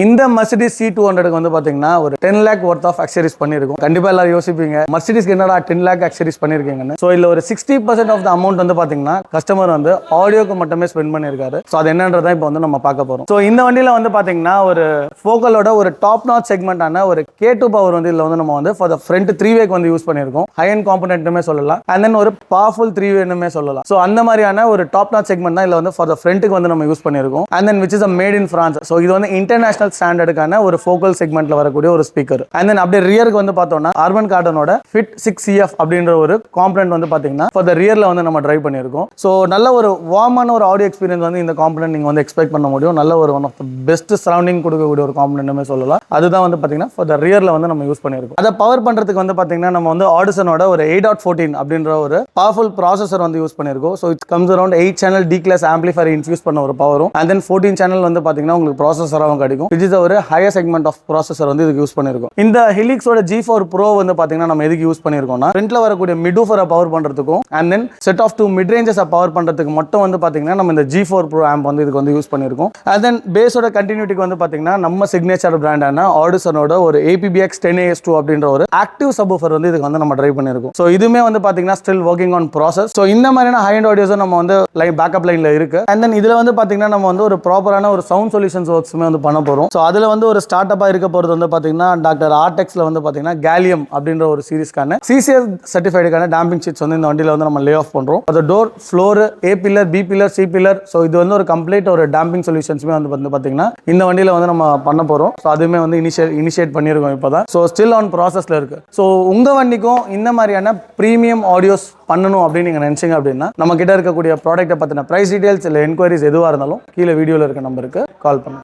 இந்த Mercedes C200 வந்து பாத்தீங்கன்னா ஒரு 10 lakh worth of accessories பண்ணிருக்கோம். கண்டிப்பா எல்லாரும் யோசிப்பீங்க Mercedesக்கு என்னடா 10 lakh accessories பண்ணிருக்கீங்கன்னு. சோ இல்ல ஒரு 60% of the amount வந்து பாத்தீங்கன்னா கஸ்டமர் வந்து ஆடியோக்கு மட்டுமே ஸ்பெண்ட் பண்ணிருக்காரு. சோ அது என்னன்றதை இப்போ வந்து நம்ம பார்க்க போறோம். சோ இந்த வண்டியில வந்து பாத்தீங்கன்னா ஒரு ஃபோக்கலோட ஒரு டாப் நாட் செக்மெண்டான ஒரு K2 பவர் வந்து இதுல வந்து நம்ம வந்து ஃபார் த ஃப்ரண்ட் 3-way வந்து யூஸ் பண்ணிருக்கோம். ஹை எண்ட் காம்பனன்ட்னுமே சொல்லலாம். அண்ட் தென் ஒரு பவர்ஃபுல் 3-way சொல்லலாம். சோ அந்த மாதிரியான ஒரு டாப் நாட் செக்மெண்ட் தான் இதுல வந்து ஃபார் த ஃப்ரண்ட்க்கு வந்து நம்ம யூஸ் பண்ணிருக்கோம். And then which is a made in France. So இது வந்து இன்டர்நேஷனல் ஸ்டாண்டர்டுக்கான ஒரு ஃபோக்கல் செக்மெண்ட்ல வரக்கூடிய ஒரு ஸ்பீக்கர். அண்ட் தென் அப்படியே ரியருக்கு வந்து பார்த்தோம்னா ஆர்பன் கார்டனோட ஃபிட் 6CF அப்படின்ற ஒரு காம்பனன்ட் வந்து பாத்தீங்கன்னா ஃபார் த ரியர்ல வந்து நம்ம டிரைவ் பண்ணிருக்கோம். சோ நல்ல ஒரு வார்மான ஒரு ஆடியோ எக்ஸ்பீரியன்ஸ் வந்து இந்த காம்பனன்ட் நீங்க வந்து எக்ஸ்பெக்ட் பண்ண முடியும். நல்ல ஒரு one of the best surrounding கொடுக்கக்கூடிய ஒரு காம்பனன்ட்னு சொல்லலாம். அதுதான் வந்து பாத்தீங்கன்னா ஃபார் த ரியர்ல வந்து நம்ம யூஸ் பண்ணிருக்கோம். அதை பவர் பண்றதுக்கு வந்து பாத்தீங்கன்னா நம்ம வந்து ஆடிசனோட ஒரு 8.14 அப்படின்ற ஒரு பவர்ஃபுல் ப்ராசஸர் வந்து யூஸ் பண்ணிருக்கோம். So it comes around 8 channel D class amplifier infuse பண்ண ஒரு பவரும் அண்ட் தென் 14 சேனல் வந்து பாத்தீங்கன்னா உங்களுக்கு ப்ராசஸராகவும் கிடைக்கும். இது ஒரு ஹையர் செக்மெண்ட் ஆஃப் ப்ராசஸர் வந்து இதுக்கு யூஸ் பண்ணிருக்கோம். இந்த ஹெலிக்ஸோட G4 Pro வந்து பாத்தீங்கன்னா நம்ம எதுக்கு யூஸ் பண்ணிருக்கோம்னா ஃப்ரண்ட்ல வரக்கூடிய மிட்வூஃபரை பவர் பண்றதுக்கும் and then set of 2 mid ரேஞ்சஸை பவர் பண்றதுக்கு மட்டும் வந்து பாத்தீங்கன்னா நம்ம இந்த G4 Pro ஆம்ப் வந்து இதுக்கு வந்து யூஸ் பண்ணிருக்கோம். அண்ட் தென் பேஸோட கண்டினியூட்டிக்கு வந்து பாத்தீங்கன்னா நம்ம சிக்னேச்சர் பிராண்டான ஆடிசனோட ஒரு APBX 10AS2 அப்படின்ற ஒரு ஆக்டிவ் சப்வூஃபர் வந்து இதுக்கு வந்து நம்ம டிரைவ் பண்ணிருக்கோம். சோ இதுமே வந்து பாத்தீங்கன்னா still working on process. So இந்த மாதிரியான ஹை எண்ட் ஆடியோஸும் நம்ம வந்து பேக்கப் லைன்ல இருக்கு. அண்ட் தென் இதுல வந்து பாத்தீங்கன்னா நம்ம வந்து ஒரு ப்ராப்பரான ஒரு சவுண்ட் சொல்யூஷன்ஸ் ஒர்க்ஸுமே வந்து பண்ண போறோம். சோ அதுல வந்து ஒரு ஸ்டார்ட் அப் இருக்க போறது வந்து பாத்தீங்கன்னா டாக்டர் ஆர்டெக்ஸ்ல வந்து பாத்தீங்கன்னா கேலியம் அப்படின்ற ஒரு சீரிஸ்க்கான CCS சர்டிஃபைடுக்கான டேம்பிங் ஷீட்ஸ் வந்து இந்த வண்டியில வந்து நம்ம லே ஆஃப் பண்றோம். அது door, floor, A pillar, B pillar, C pillar. So இது வந்து ஒரு கம்ப்ளீட் ஒரு டேம்பிங் சொல்யூஷன்ஸ்மே வந்து பாத்தீங்கன்னா இந்த வண்டியில வந்து நம்ம பண்ண போறோம். சோ அதுமே வந்து இனிஷியேட் பண்ணிருக்கோம் இப்பதான். சோ ஸ்டில் ஆன் ப்ராசஸ்ல இருக்கு. சோ உங்க வண்டிக்கும் இந்த மாதிரியான பிரீமியம் ஆடியோஸ் பண்ணணும் அப்படின்னு நீங்க நினைச்சீங்க அப்படின்னா நம்ம கிட்ட இருக்கக்கூடிய ப்ராடக்ட்டை பத்தின பிரைஸ் டீடைல்ஸ் இல்ல என்கொயரிஸ் எதுவா இருந்தாலும் கீழே வீடியோல இருக்க நம்பருக்கு கால் பண்ணுங்க.